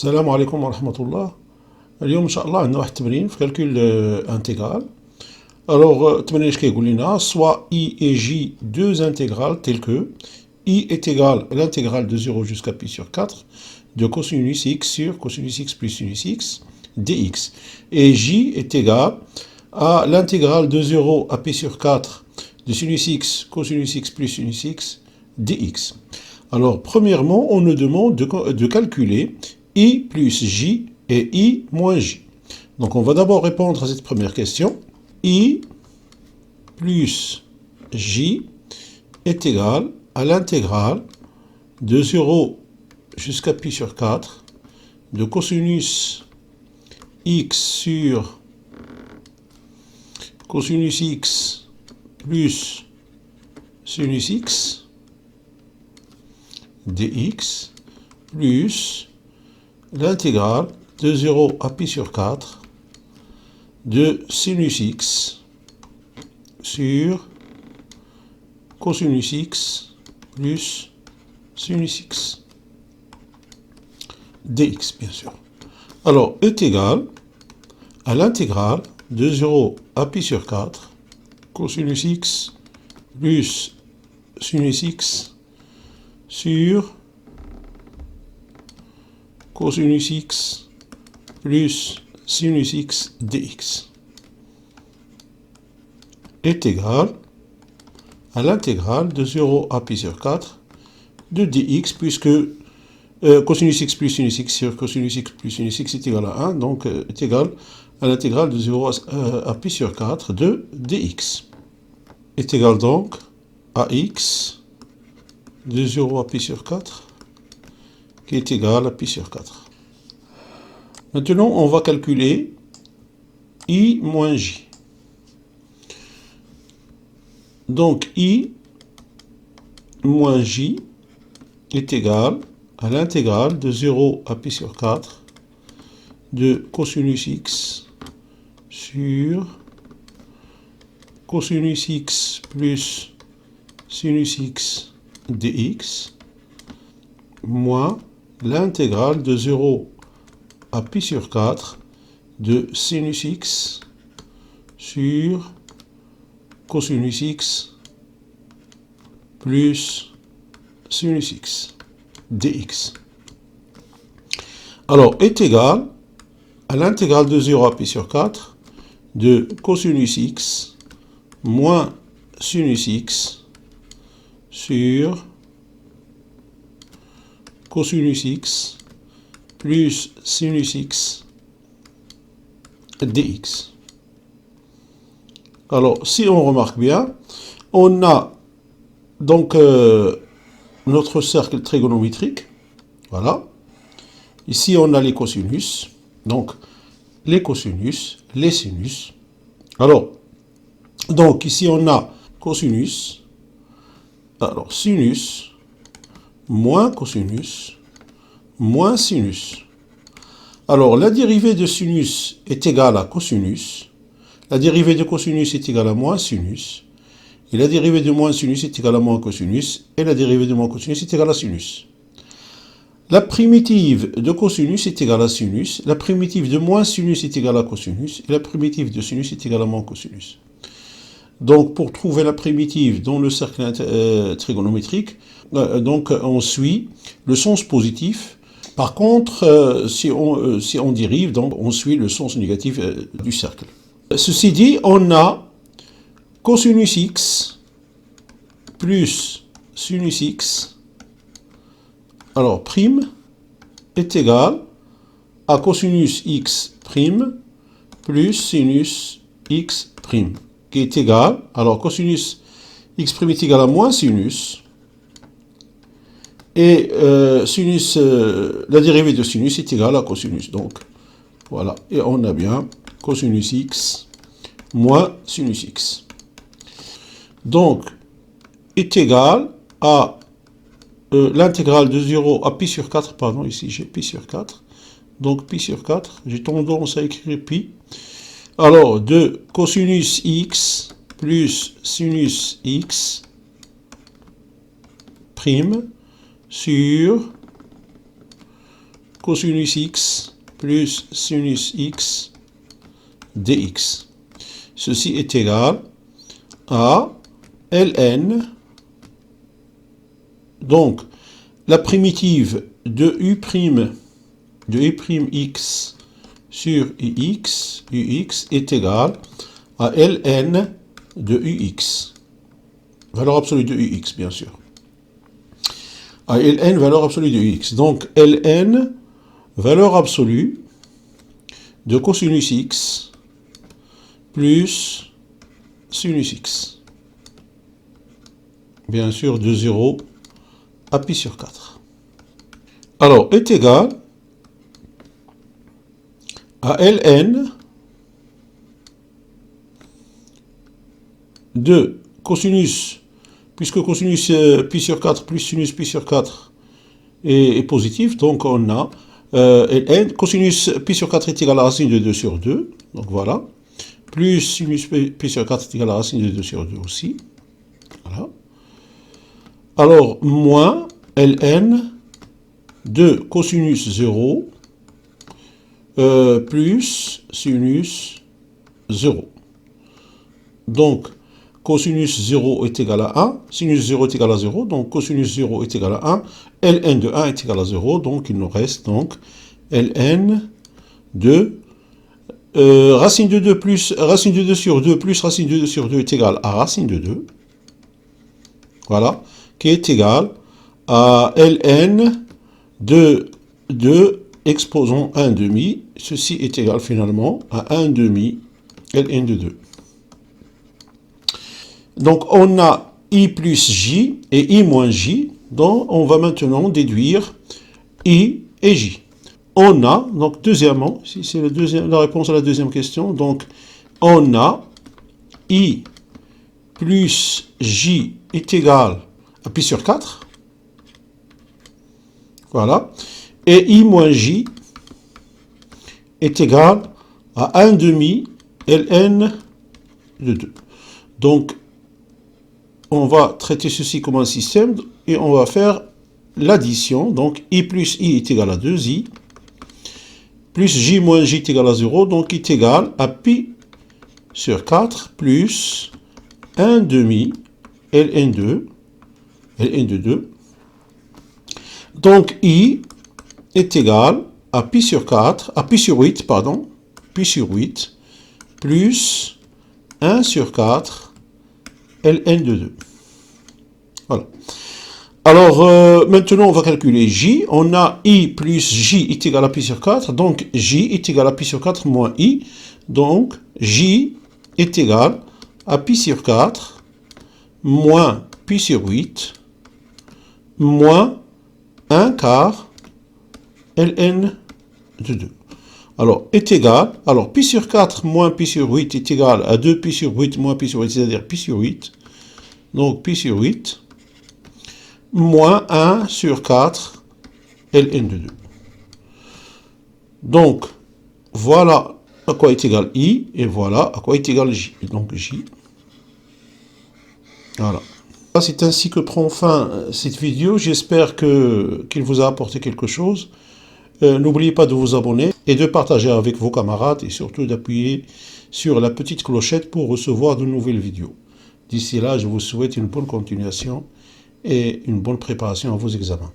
السلام عليكم ورحمة الله. اليوم إن شاء الله عندنا واحد التمرين في كالكول انتيغرال. Alors, التمرين اش كيقول لنا soit I et J deux intégrales telles que I est égal à l'intégrale de 0 jusqu'à pi sur 4 de cosinus x sur cosinus x plus sinus x dx. Et J est égal à l'intégrale de 0 à pi sur 4 de sinus x cosinus x plus sinus x dx. Alors, premièrement, on nous demande de calculer I plus J et I moins J. Donc, on va d'abord répondre à cette première question. I plus J est égal à l'intégrale de 0 jusqu'à pi sur 4 de cosinus x sur cosinus x plus sinus x dx plus l'intégrale de 0 à pi sur 4 de sinus x sur cosinus x plus sinus x dx, bien sûr. Alors, est égal à l'intégrale de 0 à pi sur 4 cosinus x plus sinus x sur cosinus x plus sinus x dx est égal à l'intégrale de 0 à pi sur 4 de dx, puisque cosinus x plus sinus x sur cosinus x plus sinus x est égal à 1, donc est égal à l'intégrale de 0 à pi sur 4 de dx. Est égal donc à x de 0 à pi sur 4 qui est égal à pi sur 4. Maintenant, on va calculer I moins J. Donc, I moins J est égal à l'intégrale de 0 à pi sur 4 de cosinus x sur cosinus x plus sinus x dx moins l'intégrale de 0 à pi sur 4 de sinus x sur cosinus x plus sinus x dx. Alors, est égal à l'intégrale de 0 à pi sur 4 de cosinus x moins sinus x sur cosinus x plus sinus x dx. Alors, si on remarque bien, on a donc notre cercle trigonométrique. Voilà. Ici, on a les cosinus. Donc, les cosinus, les sinus. Alors, donc ici, on a cosinus. Alors, sinus moins cosinus moins sinus. Alors, la dérivée de sinus est égale à cosinus. La dérivée de cosinus est égale à moins sinus. Et la dérivée de moins sinus est égale à moins cosinus. Et la dérivée de moins cosinus est égale à sinus. La primitive de cosinus est égale à sinus. La primitive de moins sinus est égale à cosinus. Et la primitive de sinus est égale à moins cosinus. Donc, pour trouver la primitive dans le cercle trigonométrique, donc on suit le sens positif. Par contre, si on dérive, donc on suit le sens négatif du cercle. Ceci dit, on a cosinus x plus sinus x, alors prime, est égal à cosinus x prime plus sinus x prime, qui est égal, alors cosinus x prime est égal à moins sinus, et sinus, la dérivée de sinus est égale à cosinus. Donc, voilà, et on a bien cosinus x moins sinus x. Donc, est égal à l'intégrale de 0 à pi sur 4, pardon, ici j'ai pi sur 4, donc pi sur 4, j'ai tendance à écrire pi. Alors, de cosinus x plus sinus x prime sur cosinus x plus sinus x dx. Ceci est égal à ln, donc la primitive de u'x sur ux est égale à ln de ux, valeur absolue de ux bien sûr, à ln valeur absolue de ux. Donc ln valeur absolue de cosinus x plus sinus x, bien sûr de 0 à pi sur 4. Alors est égal à ln de cosinus, puisque cosinus pi sur 4 plus sinus pi sur 4 est positif, donc on a ln, cosinus pi sur 4 est égal à racine de 2 sur 2, donc voilà, plus sinus pi sur 4 est égal à racine de 2 sur 2 aussi, voilà. Alors, moins ln de cosinus 0 plus sinus 0. Donc, cosinus 0 est égal à 1, sinus 0 est égal à 0, donc cosinus 0 est égal à 1, ln de 1 est égal à 0, donc il nous reste donc ln de racine de 2 plus racine de 2 sur 2 plus racine de 2 sur 2 est égal à racine de 2, voilà, qui est égal à ln de 2 exposons 1 demi, ceci est égal finalement à 1 demi ln de 2. Donc on a i plus j et i moins j, donc on va maintenant déduire i et j. On a, donc deuxièmement, si c'est la réponse à la deuxième question, donc on a i plus j est égal à pi sur 4, voilà, et i moins j est égal à 1 demi ln de 2. Donc, on va traiter ceci comme un système et on va faire l'addition. Donc, i plus i est égal à 2i, plus j moins j est égal à 0, donc i est égal à pi sur 4 plus 1 demi ln de 2. Donc, i est égal à pi sur 4, à pi sur 8, pardon, pi sur 8, plus 1 sur 4, ln de 2. Voilà. Alors, maintenant, on va calculer j. On a i plus j est égal à pi sur 4, donc j est égal à pi sur 4 moins i. Donc, j est égal à pi sur 4 moins pi sur 8 moins 1 quart ln de 2. Alors, est égal, alors pi sur 4 moins pi sur 8 est égal à 2 pi sur 8 moins pi sur 8, c'est-à-dire pi sur 8. Donc, pi sur 8 moins 1 sur 4 ln de 2. Donc, voilà à quoi est égal i, et voilà à quoi est égal j. Et donc, j. Voilà. C'est ainsi que prend fin cette vidéo. J'espère qu'il vous a apporté quelque chose. N'oubliez pas de vous abonner et de partager avec vos camarades et surtout d'appuyer sur la petite clochette pour recevoir de nouvelles vidéos. D'ici là, je vous souhaite une bonne continuation et une bonne préparation à vos examens.